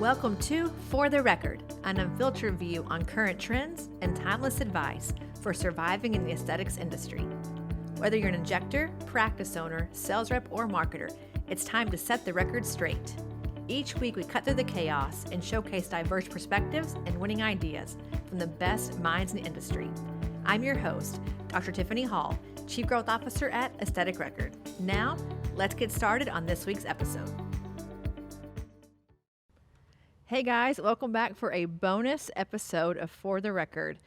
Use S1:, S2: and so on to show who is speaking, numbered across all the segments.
S1: Welcome to For the Record, an unfiltered view on current trends and timeless advice for surviving in the aesthetics industry. Whether you're an injector, practice owner, sales rep, or marketer, it's time to set the record straight. Each week we cut through the chaos and showcase diverse perspectives and winning ideas from the best minds in the industry. I'm your host, Dr. Tiphany Hall, Chief Growth Officer at Aesthetic Record. Now, let's get started on this week's episode. Hey guys, welcome back for a bonus episode of For the Record.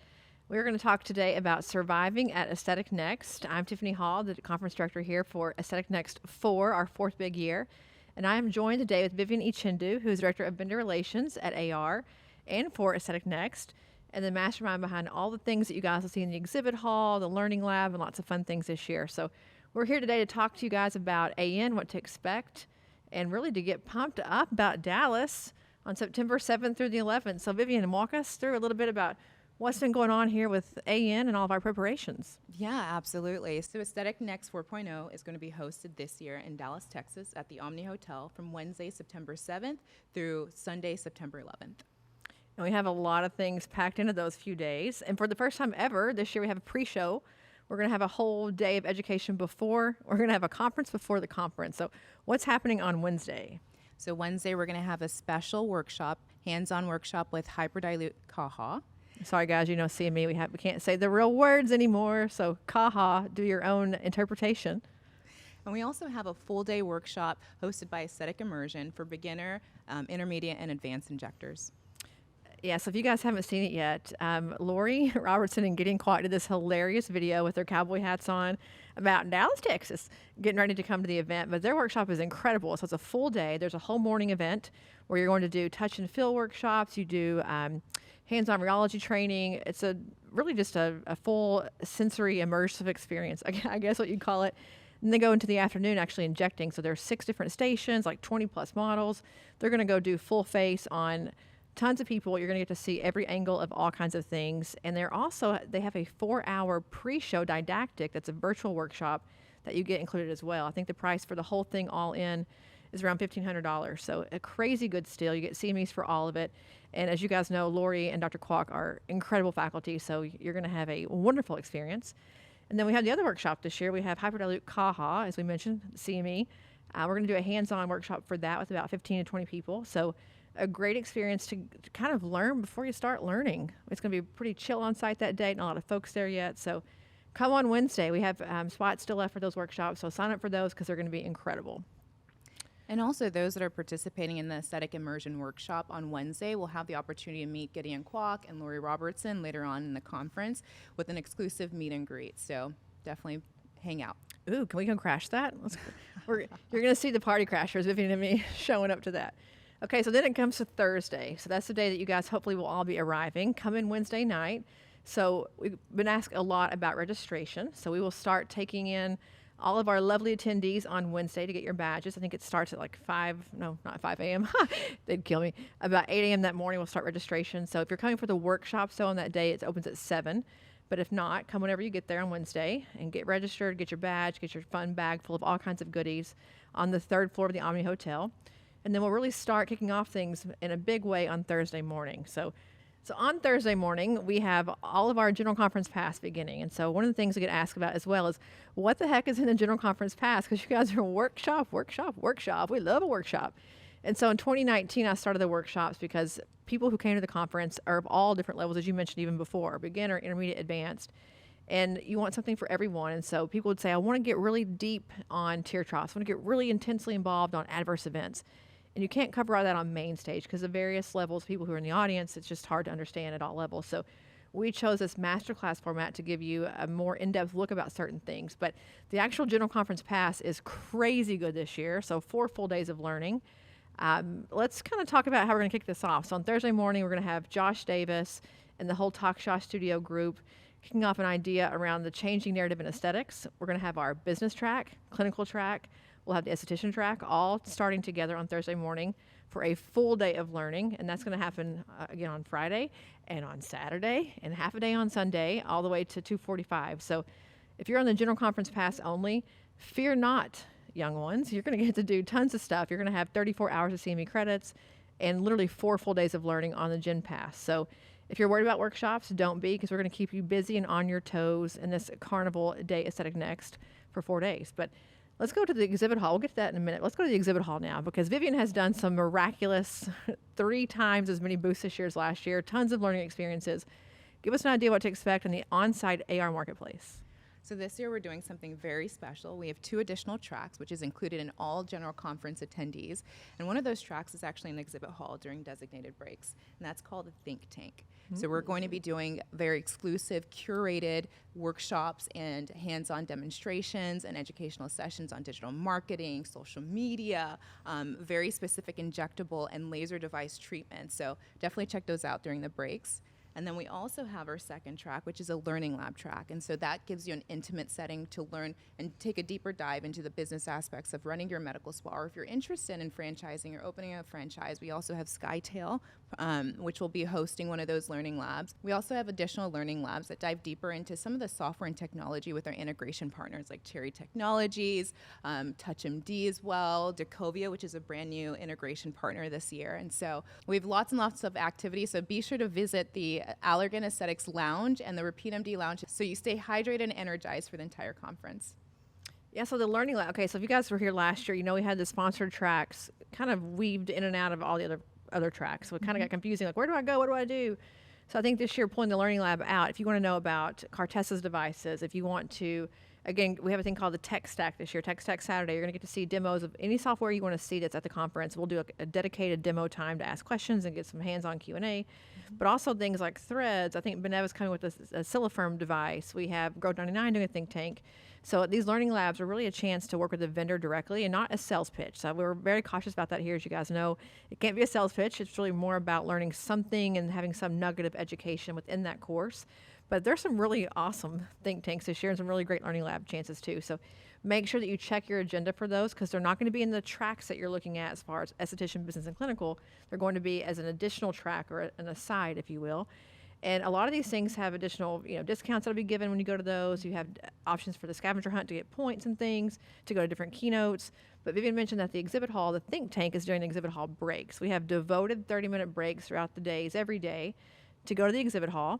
S1: We're going to talk today about surviving at Aesthetic Next. I'm Tiphany Hall, the conference director here for Aesthetic Next 4, our fourth big year. And I am joined today with Vivienne Echendu, who is Director of Vendor Relations at AR and for Aesthetic Next, and the mastermind behind all the things that you guys will see in the exhibit hall, the learning lab, and lots of fun things this year. So we're here today to talk to you guys about AN, what to expect, and really to get pumped up about Dallas on September 7th through the 11th. So Vivienne, walk us through a little bit about what's been going on here with AN and all of our preparations.
S2: Yeah, absolutely. So Aesthetic Next 4.0 is going to be hosted this year in Dallas, Texas at the Omni Hotel from Wednesday, September 7th through Sunday, September 11th.
S1: And we have a lot of things packed into those few days. And for the first time ever, this year we have a pre-show. We're going to have a whole day of education before. We're going to have a conference before the conference. So what's happening on Wednesday?
S2: So Wednesday, we're going to have a special workshop, hands-on workshop with hyperdilute CaHa.
S1: Sorry, guys, you know, CME, we can't say the real words anymore. So CaHa, do your own interpretation.
S2: And we also have a full-day workshop hosted by Aesthetic Immersion for beginner, intermediate, and advanced injectors.
S1: Yeah, so if you guys haven't seen it yet, Lori Robertson and Gideon Kwok did this hilarious video with their cowboy hats on about Dallas, Texas, getting ready to come to the event. But their workshop is incredible. So it's a full day. There's a whole morning event where you're going to do touch and feel workshops. You do hands-on rheology training. It's really just a full sensory immersive experience, I guess what you'd call it. And they go into the afternoon actually injecting. So there's 6 different stations, like 20 plus models. They're going to go do full face on tons of people. You're going to get to see every angle of all kinds of things. And they have a 4-hour pre-show didactic that's a virtual workshop that you get included as well. I think the price for the whole thing all in is around $1,500. So a crazy good steal. You get CMEs for all of it. And as you guys know, Lori and Dr. Kwok are incredible faculty, so you're going to have a wonderful experience. And then we have the other workshop this year. We have hyperdilute CaHa, as we mentioned, CME. We're going to do a hands-on workshop for that with about 15 to 20 people. So a great experience to kind of learn before you start learning. It's going to be pretty chill on site that day, not a lot of folks there yet. So come on Wednesday. We have spots still left for those workshops, so sign up for those because they're going to be incredible.
S2: And also those that are participating in the Aesthetic Immersion workshop on Wednesday will have the opportunity to meet Gideon Kwok and Lori Robertson later on in the conference with an exclusive meet and greet. So definitely hang out.
S1: Ooh, can we go crash that? You're going to see the party crashers, Vivienne and me, showing up to that. Okay, so then it comes to Thursday. So that's the day that you guys hopefully will all be arriving. Come in Wednesday night. So we've been asked a lot about registration. So we will start taking in all of our lovely attendees on Wednesday to get your badges. I think it starts at like 5 a.m. They'd kill me. About 8 a.m. that morning, we'll start registration. So if you're coming for the workshop, so on that day, it opens at 7. But if not, come whenever you get there on Wednesday and get registered, get your badge, get your fun bag full of all kinds of goodies on the 3rd floor of the Omni Hotel. And then we'll really start kicking off things in a big way on Thursday morning. So on Thursday morning, we have all of our General Conference Pass beginning. And so one of the things we get asked about as well is, what the heck is in the General Conference Pass? Because you guys are workshop. We love a workshop. And so in 2019, I started the workshops because people who came to the conference are of all different levels, as you mentioned even before, beginner, intermediate, advanced. And you want something for everyone. And so people would say, I want to get really deep on tear troughs. I want to get really intensely involved on adverse events. And you can't cover all that on main stage because of various levels, people who are in the audience, it's just hard to understand at all levels. So we chose this masterclass format to give you a more in-depth look about certain things. But the actual General Conference Pass is crazy good this year. So 4 full days of learning. Let's kind of talk about how we're going to kick this off. So on Thursday morning, we're going to have Josh Davis and the whole CaHa Studio group kicking off an idea around the changing narrative in aesthetics. We're going to have our business track, clinical track. We'll have the esthetician track, all starting together on Thursday morning for a full day of learning. And that's going to happen again on Friday and on Saturday and half a day on Sunday, all the way to 2:45. So if you're on the General Conference Pass only, fear not, young ones. You're going to get to do tons of stuff. You're going to have 34 hours of CME credits and literally 4 full days of learning on the Gen Pass. So if you're worried about workshops, don't be, because we're going to keep you busy and on your toes in this Carnival Day Aesthetic Next for 4 days. But let's go to the exhibit hall. We'll get to that in a minute. Let's go to the exhibit hall now, because Vivienne has done some miraculous 3 times as many booths this year as last year, tons of learning experiences. Give us an idea what to expect in the on-site AR marketplace.
S2: So this year we're doing something very special. We have 2 additional tracks, which is included in all general conference attendees. And one of those tracks is actually in the exhibit hall during designated breaks, and that's called a think tank. So we're going to be doing very exclusive, curated workshops and hands-on demonstrations and educational sessions on digital marketing, social media, very specific injectable and laser device treatments. So definitely check those out during the breaks. And then we also have our second track, which is a learning lab track. And so that gives you an intimate setting to learn and take a deeper dive into the business aspects of running your medical spa. Or if you're interested in franchising or opening a franchise, we also have SkyTail, which will be hosting one of those learning labs. We also have additional learning labs that dive deeper into some of the software and technology with our integration partners like Cherry Technologies, TouchMD as well, Decovia, which is a brand new integration partner this year. And so we have lots and lots of activities. So be sure to visit the Allergan Aesthetics Lounge and the Repeat MD Lounge so you stay hydrated and energized for the entire conference.
S1: Yeah, so the learning lab. Okay, so if you guys were here last year, you know we had the sponsored tracks kind of weaved in and out of all the other tracks. So it kind of got confusing, like, where do I go? What do I do? So I think this year pulling the learning lab out, if you want to know about Cartessa's devices, if you want to, again, we have a thing called the Tech Stack this year, Tech Stack Saturday. You're going to get to see demos of any software you want to see that's at the conference. We'll do a dedicated demo time to ask questions and get some hands-on Q&A. But also things like threads. I think Benev is coming with a Silifirm device. We have Growth99 doing a think tank. So these learning labs are really a chance to work with the vendor directly and not a sales pitch. So we're very cautious about that here, as you guys know. It can't be a sales pitch. It's really more about learning something and having some nugget of education within that course. But there's some really awesome think tanks this year and some really great learning lab chances too. So make sure that you check your agenda for those, because they're not going to be in the tracks that you're looking at as far as esthetician, business, and clinical. They're going to be as an additional track or an aside, if you will. And a lot of these things have additional, discounts that'll be given when you go to those. You have options for the scavenger hunt to get points and things, to go to different keynotes. But Vivienne mentioned that the exhibit hall, the think tank, is during the exhibit hall breaks. We have devoted 30-minute breaks throughout the days, every day, to go to the exhibit hall.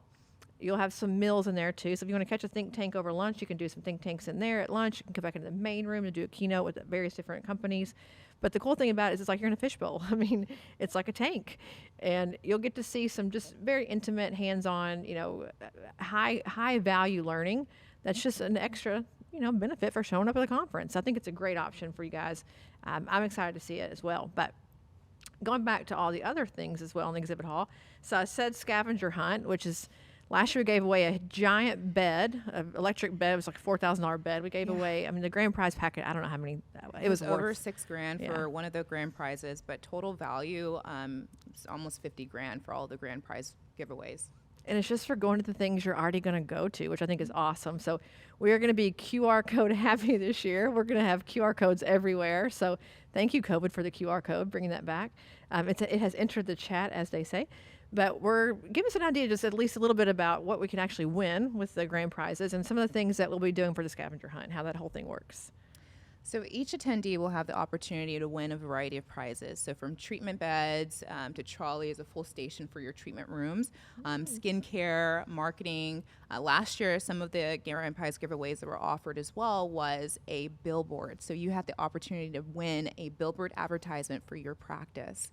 S1: You'll have some meals in there too. So if you want to catch a think tank over lunch, you can do some think tanks in there at lunch. You can come back into the main room and do a keynote with various different companies. But the cool thing about it is it's like you're in a fishbowl. I mean, it's like a tank. And you'll get to see some just very intimate, hands-on, high value learning. That's just an extra, benefit for showing up at the conference. I think it's a great option for you guys. I'm excited to see it as well. But going back to all the other things as well in the exhibit hall. So I said scavenger hunt, which is, last year we gave away a giant bed, an electric bed. It was like a $4,000 bed. We gave away, the grand prize packet, I don't know how many, it was
S2: over
S1: worth.
S2: $6,000 for one of the grand prizes, but total value, it's almost $50,000 for all the grand prize giveaways.
S1: And it's just for going to the things you're already going to go to, which I think is awesome. So we are going to be QR code happy this year. We're going to have QR codes everywhere. So thank you, COVID, for the QR code, bringing that back. It has entered the chat, as they say. But give us an idea, just at least a little bit about what we can actually win with the grand prizes and some of the things that we'll be doing for the scavenger hunt, how that whole thing works.
S2: So each attendee will have the opportunity to win a variety of prizes. So from treatment beds to trolleys, a full station for your treatment rooms, skincare, marketing. Last year, some of the grand prize giveaways that were offered as well was a billboard. So you have the opportunity to win a billboard advertisement for your practice.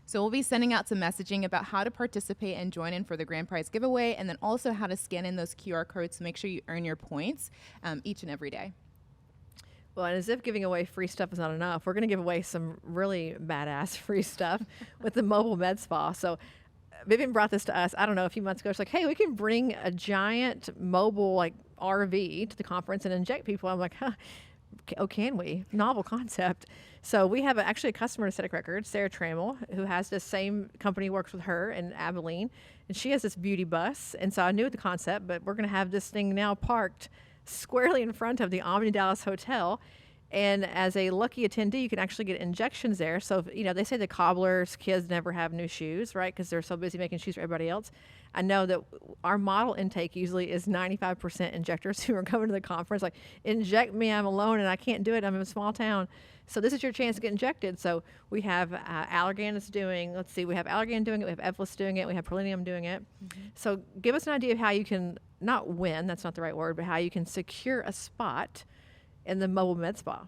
S2: So we'll be sending out some messaging about how to participate and join in for the grand prize giveaway, and then also how to scan in those QR codes to make sure you earn your points each and every day.
S1: Well, and as if giving away free stuff is not enough, we're going to give away some really badass free stuff with the mobile med spa. So Vivienne brought this to us, I don't know, a few months ago. She's like, hey, we can bring a giant mobile RV to the conference and inject people. I'm like, oh, can we? Novel concept. So we have actually a customer at Aesthetic Records, Sarah Trammell, who has the same company, works with her in Abilene, and she has this beauty bus. And so I knew the concept, but we're going to have this thing now parked squarely in front of the Omni Dallas Hotel. And as a lucky attendee, you can actually get injections there. So, they say the cobblers, kids never have new shoes, right? Because they're so busy making shoes for everybody else. I know that our model intake usually is 95% injectors who are coming to the conference. Like, inject me, I'm alone and I can't do it. I'm in a small town. So this is your chance to get injected. So we have Allergan is doing, we have Allergan doing it, we have Evolus doing it, we have Prolinium doing it. So give us an idea of how you can, not win, that's not the right word, but how you can secure a spot in the mobile med spa.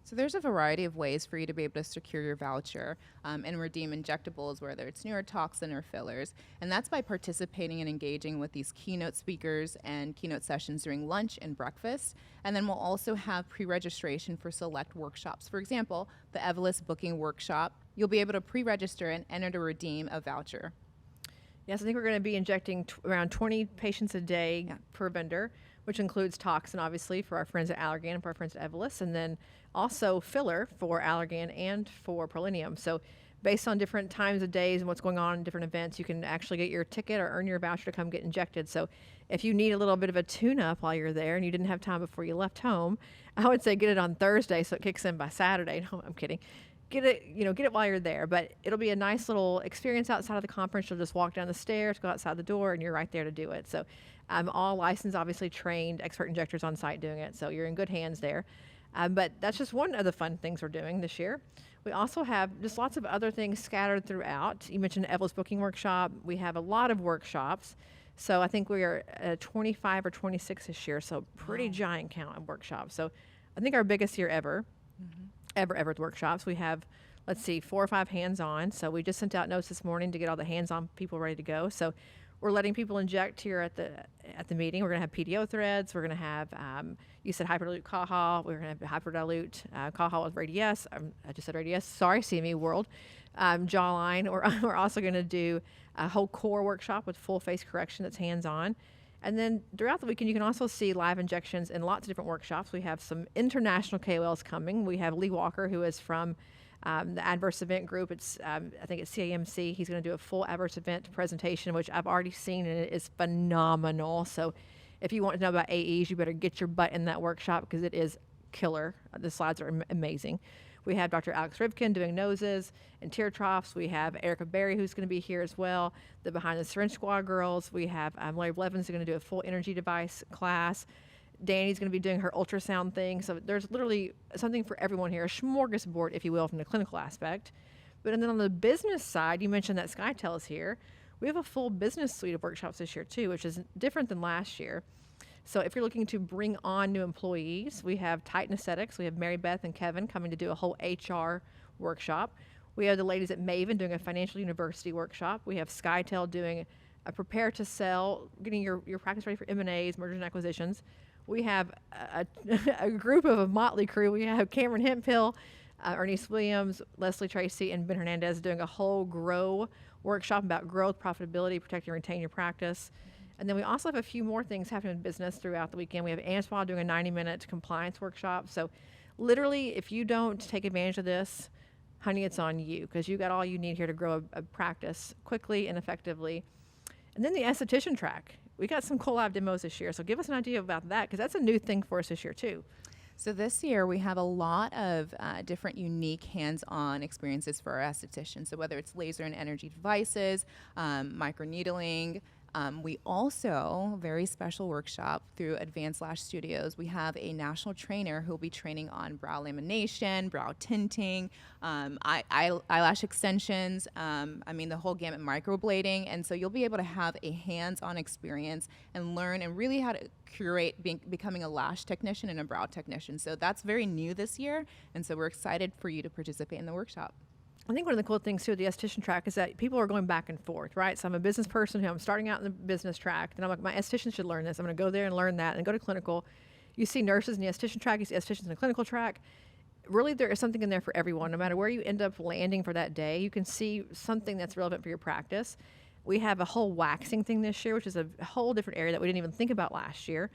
S2: So there's a variety of ways for you to be able to secure your voucher and redeem injectables, whether it's neurotoxin or fillers. And that's by participating and engaging with these keynote speakers and keynote sessions during lunch and breakfast. And then we'll also have pre-registration for select workshops. For example, the Evolus booking workshop, you'll be able to pre-register and enter to redeem a voucher.
S1: Yes, I think we're going to be injecting around 20 patients a day per vendor, which includes toxin, obviously, for our friends at Allergan and for our friends at Evolus, and then also filler for Allergan and for Prolinium. So based on different times of days and what's going on in different events, you can actually get your ticket or earn your voucher to come get injected. So if you need a little bit of a tune-up while you're there and you didn't have time before you left home, I would say get it on Thursday so it kicks in by Saturday. No, I'm kidding. Get it while you're there. But it'll be a nice little experience outside of the conference. You'll just walk down the stairs, go outside the door, and you're right there to do it. So all licensed, obviously trained expert injectors on site doing it. So you're in good hands there. But that's just one of the fun things we're doing this year. We also have just lots of other things scattered throughout. You mentioned the Evolus booking workshop. We have a lot of workshops. So I think we are at 25 or 26 this year. So pretty giant count of workshops. So I think our biggest year ever. Ever with workshops. We have, 4 or 5 hands-on. So we just sent out notes this morning to get all the hands-on people ready to go. So we're letting people inject here at the meeting. We're going to have PDO threads. We're going to have, you said hyperdilute CaHa. We're going to have hyperdilute CaHa with radius. I just said radius. Sorry, CME world. Jawline. We're also going to do a whole core workshop with full face correction that's hands-on. And then throughout the weekend, you can also see live injections in lots of different workshops. We have some international KOLs coming. We have Lee Walker, who is from the Adverse Event Group. It's I think it's CAMC. He's going to do a full adverse event presentation, which I've already seen, and it is phenomenal. So if you want to know about AEs, you better get your butt in that workshop because it is killer. The slides are amazing. We have Dr. Alex Rivkin doing noses and tear troughs. We have Erica Berry, who's going to be here as well. The Behind the Syringe Squad girls. We have Larry Blevins, who's going to do a full energy device class. Danny's going to be doing her ultrasound thing. So there's literally something for everyone here, a smorgasbord, if you will, from the clinical aspect. But and then on the business side, you mentioned that SkyTel is here. We have a full business suite of workshops this year, too, which is different than last year. So if you're looking to bring on new employees, we have Titan Aesthetics. We have Mary Beth and Kevin coming to do a whole HR workshop. We have the ladies at Maven doing a financial university workshop. We have SkyTel doing a prepare to sell, getting your practice ready for M&As, mergers and acquisitions. We have a group of a motley crew. We have Cameron Hemphill, Ernest Williams, Leslie Tracy, and Ben Hernandez doing a whole grow workshop about growth, profitability, protect and retain your practice. And then we also have a few more things happening in business throughout the weekend. We have ANSPA doing a 90-minute compliance workshop. So literally, if you don't take advantage of this, honey, it's on you because you got all you need here to grow a practice quickly and effectively. And then the esthetician track. We got some cool live demos this year. So give us an idea about that because that's a new thing for us this year too.
S2: So this year we have a lot of different unique hands-on experiences for our estheticians. So whether it's laser and energy devices, microneedling, we also, very special workshop through Advanced Lash Studios, we have a national trainer who will be training on brow lamination, brow tinting, eyelash extensions, the whole gamut, microblading. And so you'll be able to have a hands-on experience and learn and really how to curate becoming a lash technician and a brow technician. So that's very new this year. And so we're excited for you to participate in the workshop.
S1: I think one of the cool things too with the esthetician track is that people are going back and forth, right? So I'm a business person who I'm starting out in the business track, and I'm like, my esthetician should learn this. I'm going to go there and learn that and go to clinical. You see nurses in the esthetician track, you see estheticians in the clinical track. Really, there is something in there for everyone. No matter where you end up landing for that day, you can see something that's relevant for your practice. We have a whole waxing thing this year, which is a whole different area that we didn't even think about last year.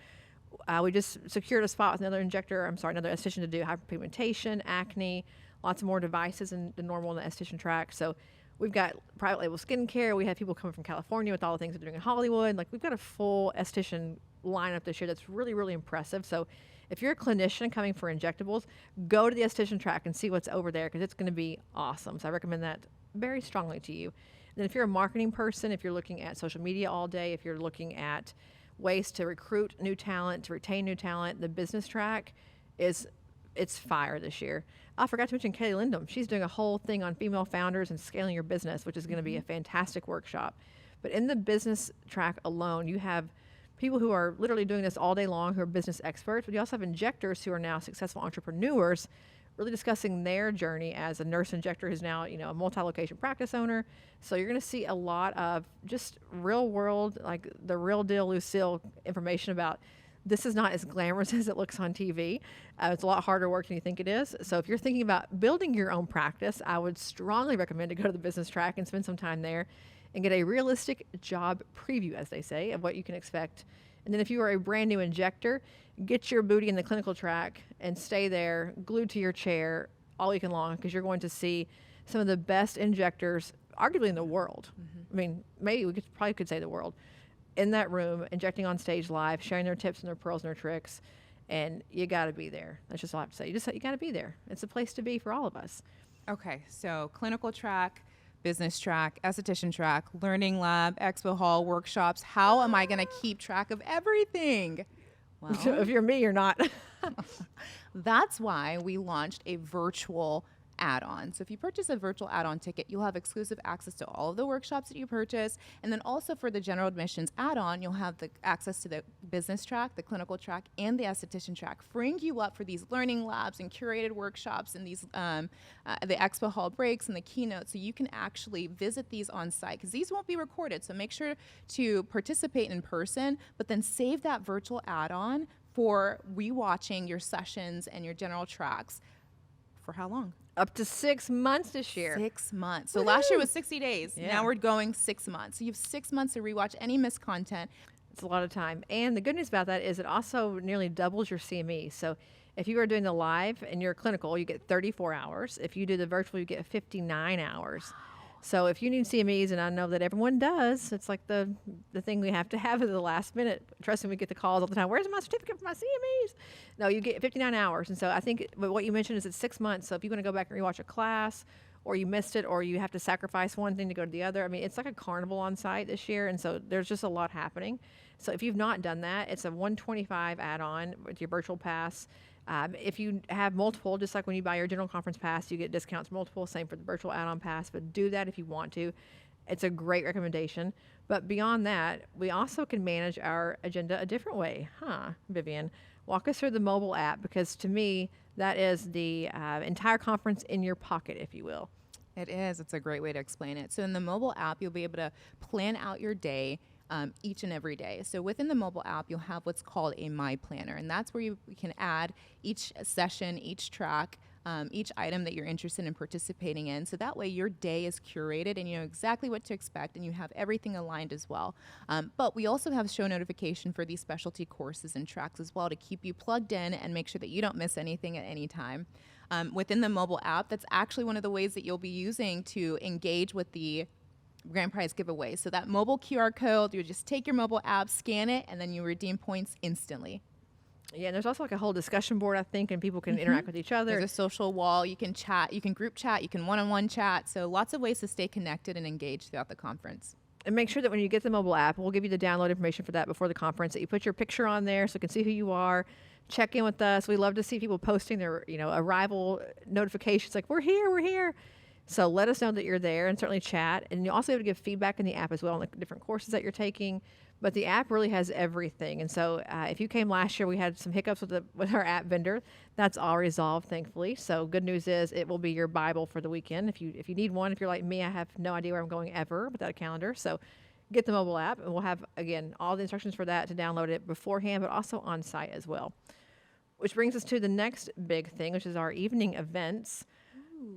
S1: We just secured a spot with another esthetician to do hyperpigmentation, acne, lots of more devices than normal in the esthetician track. So we've got private label skincare. We have people coming from California with all the things they're doing in Hollywood. Like we've got a full esthetician lineup this year that's really, really impressive. So if you're a clinician coming for injectables, go to the esthetician track and see what's over there because it's going to be awesome. So I recommend that very strongly to you. And then if you're a marketing person, if you're looking at social media all day, if you're looking at ways to recruit new talent, to retain new talent, the business track it's fire this year. I forgot to mention Kelly Lindum. She's doing a whole thing on female founders and scaling your business, which is going to be a fantastic workshop. But in the business track alone, you have people who are literally doing this all day long who are business experts, but you also have injectors who are now successful entrepreneurs really discussing their journey as a nurse injector who's now, a multi-location practice owner. So you're going to see a lot of just real world, like the real deal Lucille information about this is not as glamorous as it looks on TV. It's a lot harder work than you think it is. So if you're thinking about building your own practice, I would strongly recommend to go to the business track and spend some time there and get a realistic job preview, as they say, of what you can expect. And then if you are a brand new injector, get your booty in the clinical track and stay there, glued to your chair all weekend long, because you're going to see some of the best injectors, arguably in the world. I mean, maybe we probably could say the world, in that room, injecting on stage live, sharing their tips and their pearls and their tricks. And you got to be there. That's just all I have to say. You got to be there. It's a place to be for all of us.
S2: Okay, so clinical track, business track, esthetician track, learning lab, expo hall, workshops. How am I going to keep track of everything? Well,
S1: If you're me, you're not.
S2: that's why we launched a virtual add-on. So if you purchase a virtual add-on ticket, you'll have exclusive access to all of the workshops that you purchase. And then also for the general admissions add-on, you'll have the access to the business track, the clinical track, and the esthetician track, freeing you up for these learning labs and curated workshops and these the expo hall breaks and the keynotes, so you can actually visit these on site, because these won't be recorded. So make sure to participate in person, but then save that virtual add-on for rewatching your sessions and your general tracks. For how long?
S1: Up to 6 months this year.
S2: 6 months. So last year was 60 days.
S1: Yeah.
S2: Now we're going 6 months. So you have 6 months to rewatch any missed content.
S1: It's a lot of time. And the good news about that is it also nearly doubles your CME. So if you are doing the live and you're clinical, you get 34 hours. If you do the virtual, you get 59 hours. So if you need CMEs, and I know that everyone does, it's like the thing we have to have at the last minute. Trust me, we get the calls all the time. Where's my certificate for my CMEs? No, you get 59 hours. And so I think what you mentioned is it's 6 months. So if you're going to go back and rewatch a class, or you missed it, or you have to sacrifice one thing to go to the other, I mean, it's like a carnival on site this year. And so there's just a lot happening. So if you've not done that, it's a $125 add-on with your virtual pass. If you have multiple, just like when you buy your general conference pass, you get discounts multiple, same for the virtual add-on pass, but do that if you want to. It's a great recommendation. But beyond that, we also can manage our agenda a different way. Vivienne? Walk us through the mobile app, because to me, that is the entire conference in your pocket, if you will.
S2: It is. It's a great way to explain it. So in the mobile app, you'll be able to plan out your day each and every day. So within the mobile app, you'll have what's called a My Planner, and that's where you can add each session, each track, each item that you're interested in participating in. So that way your day is curated and you know exactly what to expect, and you have everything aligned as well. But we also have show notification for these specialty courses and tracks as well to keep you plugged in and make sure that you don't miss anything at any time. Within the mobile app, that's actually one of the ways that you'll be using to engage with the grand prize giveaway. So that mobile QR code, you just take your mobile app, scan it, and then you redeem points instantly.
S1: Yeah, and there's also like a whole discussion board, I think, and people can interact with each other.
S2: There's a social wall. You can chat. You can group chat. You can one-on-one chat. So lots of ways to stay connected and engaged throughout the conference.
S1: And make sure that when you get the mobile app, we'll give you the download information for that before the conference, that you put your picture on there so we can see who you are. Check in with us. We love to see people posting their, arrival notifications like, we're here, we're here. So let us know that you're there, and certainly chat. And you'll also be able to give feedback in the app as well on the different courses that you're taking. But the app really has everything. And so if you came last year, we had some hiccups with our app vendor. That's all resolved, thankfully. So good news is it will be your Bible for the weekend. If you need one, if you're like me, I have no idea where I'm going ever without a calendar. So get the mobile app, and we'll have, again, all the instructions for that to download it beforehand, but also on site as well. Which brings us to the next big thing, which is our evening events.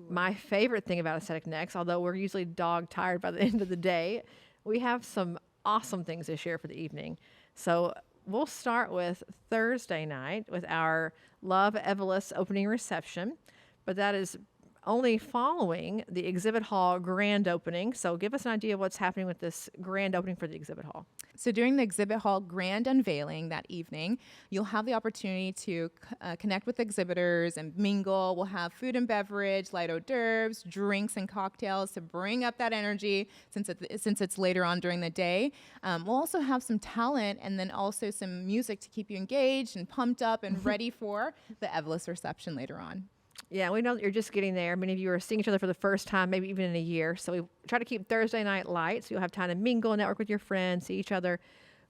S1: My favorite thing about Aesthetic Next, although we're usually dog tired by the end of the day, we have some awesome things this year for the evening. So we'll start with Thursday night with our Love Evelys opening reception. But that is only following the exhibit hall grand opening. So give us an idea of what's happening with this grand opening for the exhibit hall.
S2: So during the exhibit hall grand unveiling that evening, you'll have the opportunity to connect with exhibitors and mingle. We'll have food and beverage, light hors d'oeuvres, drinks and cocktails to bring up that energy since it's later on during the day. We'll also have some talent and then also some music to keep you engaged and pumped up and ready for the Evolus reception later on.
S1: Yeah, we know that you're just getting there. Many of you are seeing each other for the first time, maybe even in a year. So we try to keep Thursday night light, so you'll have time to mingle, network with your friends, see each other.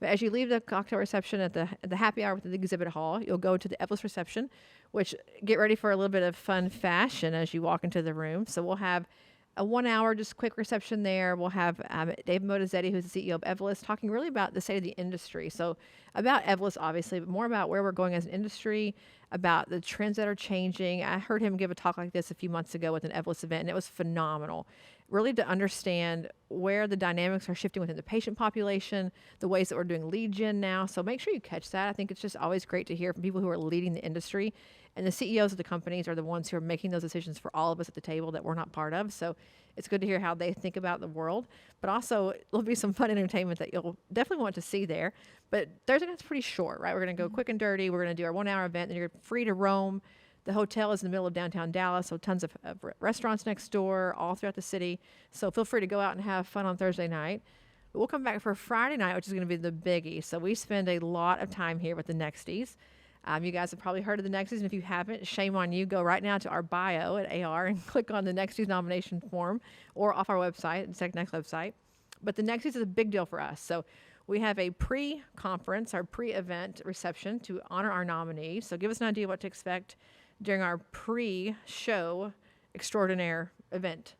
S1: But as you leave the cocktail reception at the happy hour with the exhibit hall, you'll go to the Evolus reception, which get ready for a little bit of fun fashion as you walk into the room. So we'll have a 1 hour, just quick reception there. We'll have Dave Motizetti, who's the CEO of Evolus, talking really about the state of the industry. So about Evolus, obviously, but more about where we're going as an industry, about the trends that are changing. I heard him give a talk like this a few months ago with an Evolus event, and it was phenomenal. Really to understand where the dynamics are shifting within the patient population, the ways that we're doing lead gen now. So make sure you catch that. I think it's just always great to hear from people who are leading the industry. And the CEOs of the companies are the ones who are making those decisions for all of us at the table that we're not part of. So it's good to hear how they think about the world. But also, there'll be some fun entertainment that you'll definitely want to see there. But Thursday night's pretty short, right? We're going to go quick and dirty. We're going to do our 1 hour event, and you're free to roam. The hotel is in the middle of downtown Dallas, so tons of restaurants next door, all throughout the city. So feel free to go out and have fun on Thursday night. But we'll come back for Friday night, which is going to be the biggie. So we spend a lot of time here with the Nexties. You guys have probably heard of the Nexties, and if you haven't, shame on you. Go right now to our bio at AR and click on the Nexties nomination form or off our website, the Next website. But the Nexties is a big deal for us. So we have a pre-conference, our pre-event reception to honor our nominees. So give us an idea what to expect during our pre-show extraordinaire event.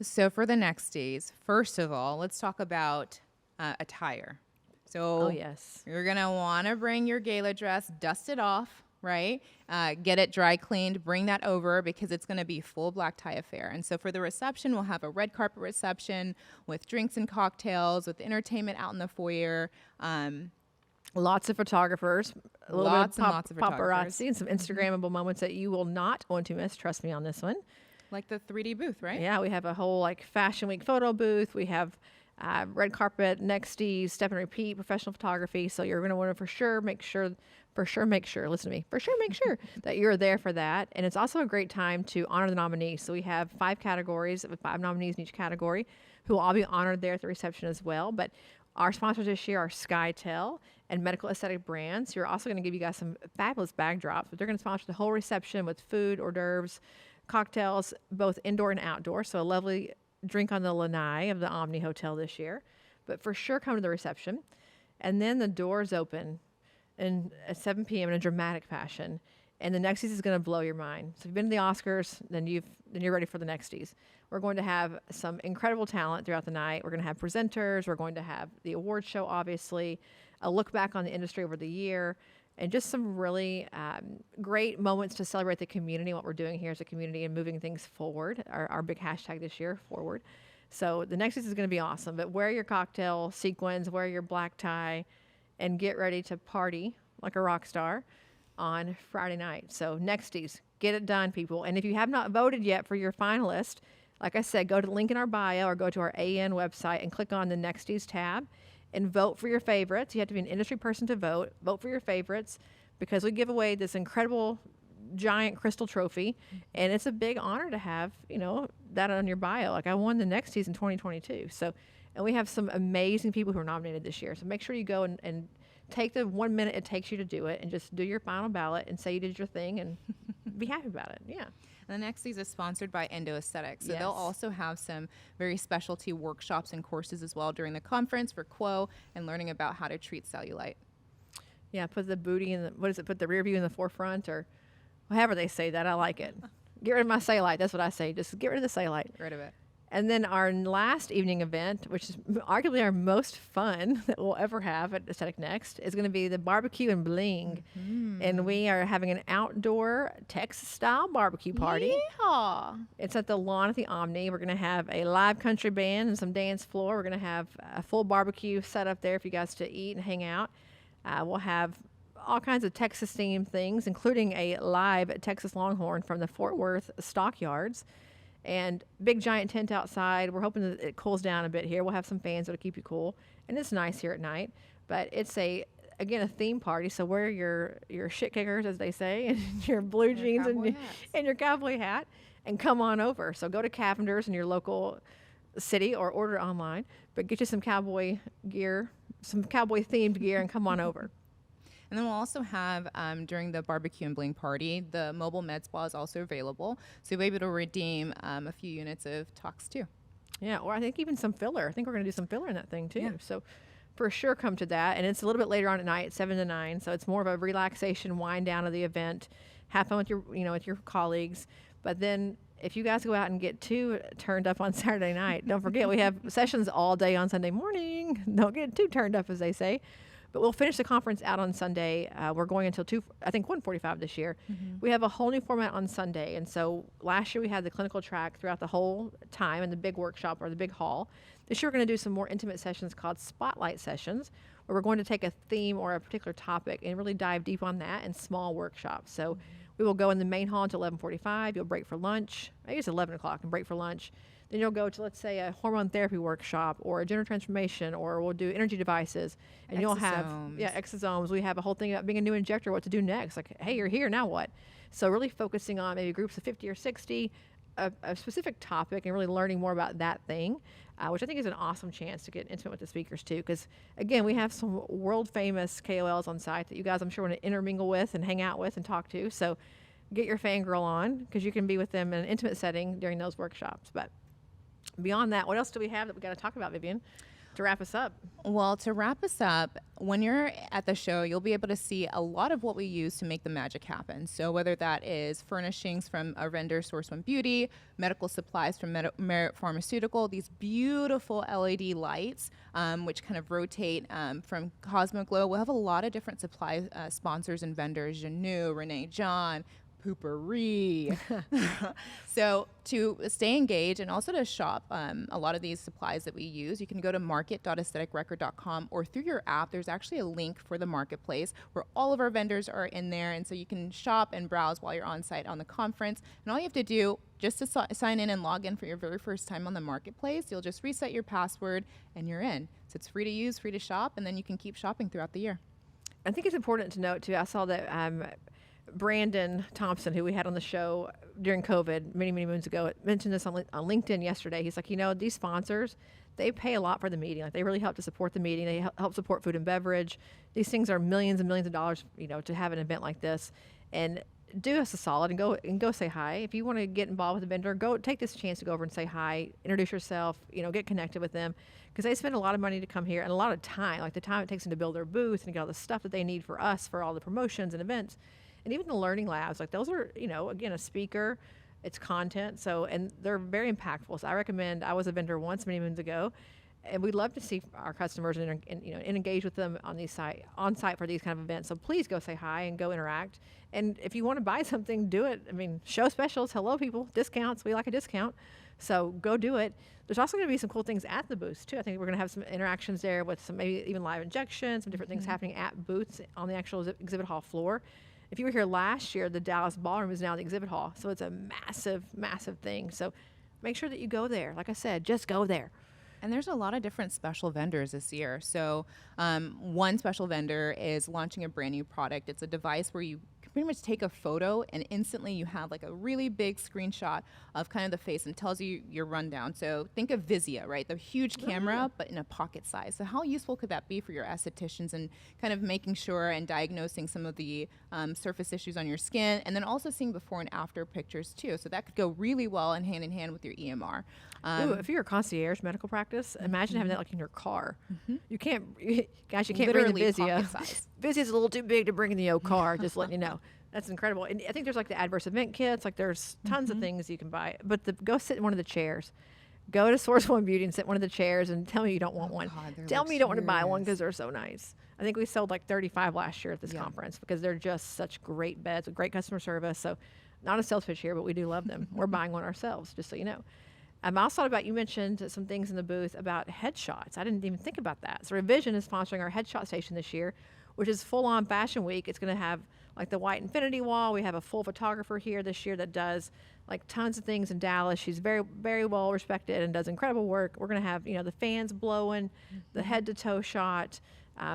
S2: So for the Nexties, first of all, let's talk about attire. So
S1: yes,
S2: you're going to want to bring your gala dress, dust it off, right? Get it dry cleaned, bring that over because it's going to be full black tie affair. And so for the reception, we'll have a red carpet reception with drinks and cocktails, with entertainment out in the foyer.
S1: Lots of photographers,
S2: Lots of
S1: paparazzi, and some Instagrammable moments that you will not want to miss. Trust me on this one.
S2: Like the 3D booth, right?
S1: Yeah, we have a whole Fashion Week photo booth. We have red carpet, Nexties, step and repeat, professional photography. So you're going to want to make sure that you're there for that. And it's also a great time to honor the nominees. So we have 5 categories with 5 nominees in each category who will all be honored there at the reception as well. But our sponsors this year are SkyTel and Medical Aesthetic Brands, who are also going to give you guys some fabulous bag drops. But they're going to sponsor the whole reception with food, hors d'oeuvres, cocktails, both indoor and outdoor. So a lovely drink on the lanai of the Omni Hotel this year. But for sure, come to the reception. And then the doors open at 7 p.m. in a dramatic fashion. And the Nexties is going to blow your mind. So if you've been to the Oscars, then you're ready for the Nexties. We're going to have some incredible talent throughout the night. We're going to have presenters. We're going to have the award show, obviously, a look back on the industry over the year, and just some really great moments to celebrate the community, what we're doing here as a community and moving things forward, our big hashtag this year, forward. So the Nexties is going to be awesome, but wear your cocktail sequins, wear your black tie, and get ready to party like a rock star on Friday night. So Nexties, get it done, people. And if you have not voted yet for your finalist, like I said, go to the link in our bio or go to our AN website and click on the Nexties tab and vote for your favorites. You have to be an industry person to vote. Vote for your favorites because we give away this incredible giant crystal trophy, and it's a big honor to have, that on your bio. I won the Nexties in 2022. So, and we have some amazing people who are nominated this year. So make sure you go and take the 1 minute it takes you to do it and just do your final ballot and say you did your thing and be happy about it. Yeah.
S2: And the Nexties is sponsored by Endo Aesthetics. So
S1: Yes.
S2: they'll also have some very specialty workshops and courses as well during the conference for Quo and learning about how to treat cellulite.
S1: Yeah, put the booty in put the rear view in the forefront or however they say that. I like it. Get rid of my cellulite. That's what I say. Just get rid of the cellulite.
S2: Get rid of it.
S1: And then our last evening event, which is arguably our most fun that we'll ever have at Aesthetic Next, is going to be the barbecue and bling. Mm-hmm. And we are having an outdoor Texas-style barbecue party.
S2: Yeehaw.
S1: It's at the lawn at the Omni. We're going to have a live country band and some dance floor. We're going to have a full barbecue set up there for you guys to eat and hang out. We'll have all kinds of Texas themed things, including a live Texas Longhorn from the Fort Worth stockyards. And big giant tent outside. We're hoping that it cools down a bit here. We'll have some fans that'll keep you cool. And it's nice here at night. But it's again, a theme party. So wear your shit kickers, as they say, and your blue jeans and your cowboy hat, and come on over. So go to Cavender's in your local city or order online. But get you some cowboy gear, some cowboy themed gear, and come on over.
S2: And then we'll also have, during the barbecue and bling party, the mobile med spa is also available. So you'll be able to redeem a few units of Tox too.
S1: Yeah, or I think even some filler. I think we're going to do some filler in that thing too.
S2: Yeah.
S1: So for sure come to that. And it's a little bit later on at night, 7 to 9. So it's more of a relaxation wind down of the event. Have fun with with your colleagues. But then if you guys go out and get too turned up on Saturday night, don't forget we have sessions all day on Sunday morning. Don't get too turned up, as they say. But we'll finish the conference out on Sunday. We're going until 1:45 this year. Mm-hmm. We have a whole new format on Sunday. And so last year we had the clinical track throughout the whole time in the big workshop or the big hall. This year we're going to do some more intimate sessions called spotlight sessions, where we're going to take a theme or a particular topic and really dive deep on that in small workshops. So we will go in the main hall until 11:45. You'll break for lunch. Maybe it's 11 o'clock and break for lunch. Then you'll go to, let's say, a hormone therapy workshop or a gender transformation, or we'll do energy devices. And you'll have, exosomes. We have a whole thing about being a new injector, what to do next. Like, hey, you're here, now what? So really focusing on maybe groups of 50 or 60, a specific topic, and really learning more about that thing, which I think is an awesome chance to get intimate with the speakers too. Because, again, we have some world-famous KOLs on site that you guys, I'm sure, want to intermingle with and hang out with and talk to. So get your fangirl on, because you can be with them in an intimate setting during those workshops. But beyond that, what else do we have that we got to talk about, Vivienne, to wrap us up?
S2: Well, to wrap us up, when you're at the show, you'll be able to see a lot of what we use to make the magic happen. So whether that is furnishings from our vendor Source One Beauty, medical supplies from Merit Pharmaceutical, these beautiful LED lights, which kind of rotate from Cosmoglow. We'll have a lot of different supply sponsors and vendors, Janu, Renee John, Poopery. So to stay engaged and also to shop a lot of these supplies that we use, you can go to market.aestheticrecord.com, or through your app, there's actually a link for the marketplace where all of our vendors are in there. And so you can shop and browse while you're on site on the conference. And all you have to do, just to sign in and log in for your very first time on the marketplace, you'll just reset your password and you're in. So it's free to use, free to shop, and then you can keep shopping throughout the year.
S1: I think it's important to note too, I saw that Brandon Thompson, who we had on the show during COVID many, many moons ago, mentioned this on LinkedIn yesterday. He's like, these sponsors, they pay a lot for the meeting. Like, they really help to support the meeting. They help support food and beverage. These things are millions and millions of dollars, to have an event like this. And do us a solid and go say hi. If you want to get involved with a vendor, go take this chance to go over and say hi, introduce yourself, get connected with them, because they spend a lot of money to come here and a lot of time, like the time it takes them to build their booth and get all the stuff that they need for us, for all the promotions and events. And even the learning labs, like those are, again, a speaker, it's content. So, and they're very impactful. So I recommend, I was a vendor once many moons ago, and we'd love to see our customers and engage with them on site for these kind of events. So please go say hi and go interact. And if you want to buy something, do it. I mean, show specials, hello people, discounts. We like a discount. So go do it. There's also going to be some cool things at the booths too. I think we're going to have some interactions there with some, maybe even live injections, some different things happening at booths on the actual exhibit hall floor. If you were here last year, the Dallas Ballroom is now the exhibit hall. So it's a massive, massive thing. So make sure that you go there. Like I said, just go there.
S2: And there's a lot of different special vendors this year. So one special vendor is launching a brand new product. It's a device where you can pretty much take a photo and instantly you have like a really big screenshot of kind of the face and tells you your rundown. So think of Vizia, right? The huge camera, but in a pocket size. So how useful could that be for your estheticians and kind of making sure and diagnosing some of the surface issues on your skin, and then also seeing before and after pictures too. So that could go really well and hand in hand with your EMR.
S1: If you're a concierge medical practice, imagine having that like in your car. You can't, guys, you can't
S2: Literally
S1: bring the Vizia.
S2: pocket size.
S1: Vizia's a little too big to bring in the old car, just letting you know. That's incredible. And I think there's like the adverse event kits, like there's tons of things you can buy. But go sit in one of the chairs. Go to Source One Beauty and sit in one of the chairs and tell me you don't want one.
S2: God,
S1: tell me you don't want to buy one because they're so nice. I think we sold like 35 last year at this conference because they're just such great beds with great customer service. So not a sales pitch here, but we do love them. We're buying one ourselves, just so you know. I also thought about, you mentioned some things in the booth about headshots. I didn't even think about that. So Revision is sponsoring our headshot station this year, which is full on fashion week. It's going to have like the white infinity wall. We have a full photographer here this year that does like tons of things in Dallas. She's very, very well respected and does incredible work. We're going to have, the fans blowing, the head to toe shot,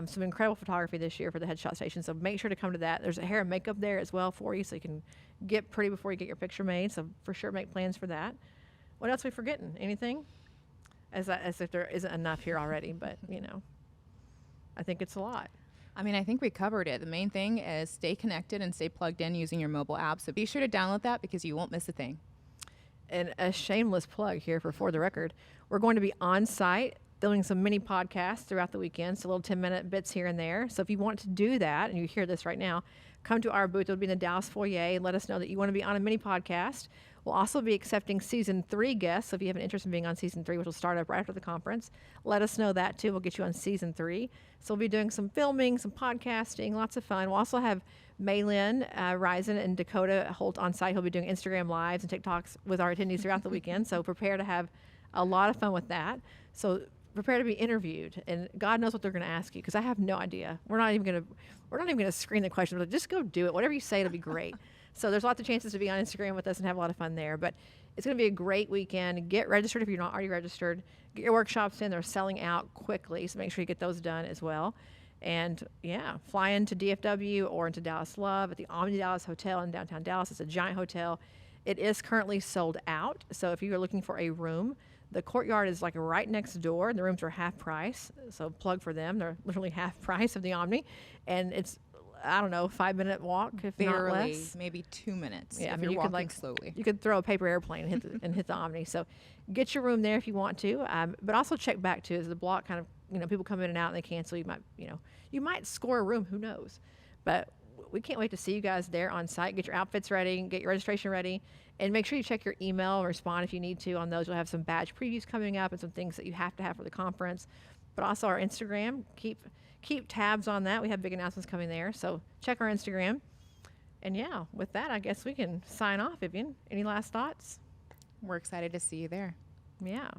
S1: some incredible photography this year for the headshot station. So make sure to come to that. There's a hair and makeup there as well for you, so you can get pretty before you get your picture made. So for sure, make plans for that. What else are we forgetting? Anything? As if there isn't enough here already, but I think it's a lot.
S2: I mean, I think we covered it. The main thing is stay connected and stay plugged in using your mobile app. So be sure to download that because you won't miss a thing.
S1: And a shameless plug here for the record, we're going to be on site doing some mini podcasts throughout the weekend, so little 10-minute bits here and there. So if you want to do that, and you hear this right now, come to our booth. It'll be in the Dallas foyer, and let us know that you want to be on a mini podcast. We'll also be accepting season 3 guests. So if you have an interest in being on season 3, which will start up right after the conference, let us know that too. We'll get you on season 3. So we'll be doing some filming, some podcasting, lots of fun. We'll also have Maylin Risen and Dakota Holt on site. He'll be doing Instagram lives and TikToks with our attendees throughout the weekend. So prepare to have a lot of fun with that. So prepare to be interviewed, and God knows what they're going to ask you, because I have no idea. We're not even going to screen the questions. But just go do it. Whatever you say, it'll be great. So there's lots of chances to be on Instagram with us and have a lot of fun there. But it's going to be a great weekend. Get registered if you're not already registered. Get your workshops in. They're selling out quickly, so make sure you get those done as well. And fly into DFW or into Dallas Love at the Omni Dallas Hotel in downtown Dallas. It's a giant hotel. It is currently sold out. So if you are looking for a room, the courtyard is like right next door. The rooms are half price. So plug for them. They're literally half price of the Omni. And it's, 5-minute walk, if not less.
S2: Maybe 2 minutes.
S1: Yeah,
S2: if
S1: you
S2: you're
S1: could
S2: walking slowly.
S1: You could throw a paper airplane and hit the Omni. So get your room there if you want to. But also check back too. As the block kind of, people come in and out and they cancel. You might score a room. Who knows? But we can't wait to see you guys there on site. Get your outfits ready. Get your registration ready. And make sure you check your email and respond if you need to on those. We'll have some badge previews coming up and some things that you have to have for the conference. But also our Instagram. Keep tabs on that. We have big announcements coming there. So check our Instagram. And with that, I guess we can sign off, Vivienne. Any last thoughts?
S2: We're excited to see you there.
S1: Yeah.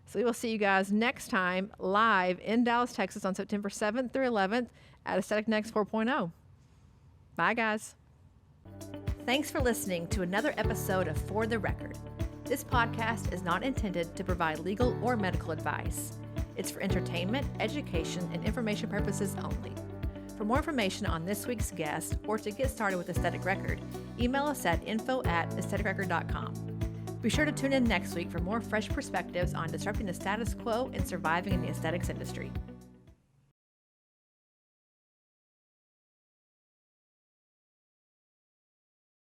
S1: So we will see you guys next time live in Dallas, Texas on September 7th through 11th at Aesthetic Next 4.0. Bye, guys. Thanks for listening to another episode of For the Record. This podcast is not intended to provide legal or medical advice. It's for entertainment, education, and information purposes only. For more information on this week's guest or to get started with Aesthetic Record, email us at info@aestheticrecord.com. Be sure to tune in next week for more fresh perspectives on disrupting the status quo and surviving in the aesthetics industry.